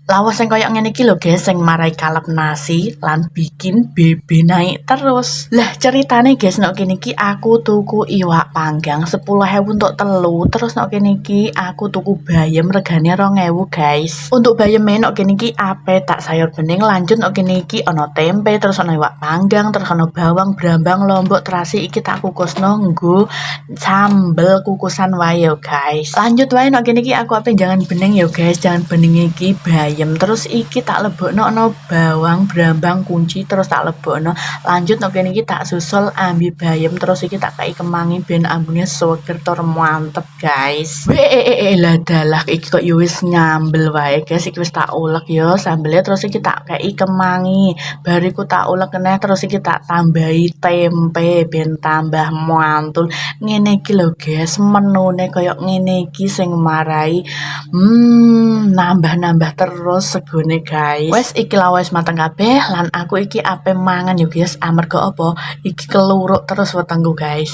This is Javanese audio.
Lawas sing koyo ngene iki lho guys, sing marai kalep nasi lan bikin BB naik terus. Lah ceritane guys, nek kene iki aku tuku iwak panggang 10.000 untuk telu. Terus nek kene iki aku tuku bayam regane 2.000 guys. Untuk bayam nek kene iki ape tak sayur bening, lanjut nek kene iki ana tempe, terus ana iwak panggang, terus ana bawang, brambang, lombok, terasi iki tak kukusno nggo sambel kukusan wae yo guys. Lanjut wae nek kene iki aku ape jangan bening yo guys, jangan bening iki bayam. Terus iki tak lebokno ana bawang, brambang, kunci, terus tak lebokno. Lanjut nek kene iki tak susul ambi bayam, terus iki tak kei kemangi ben ambune seger tur mantep guys. Lah dalah iki kok yo wis nyambel wae guys, iki wis tak ulek yo sambelnya, terus iki tak kei kemangi. Bariku tak ulek keneh, terus iki tak tambahi tempe ben tambah mantul. Ngene iki lho guys, menune koyo ngene iki sing marai nambah-nambah terus segone guys. Wes iki lah wis mateng kabeh lan aku iki ape mangan yo guys, amarga apa? Iki keluruk terus wetengku guys.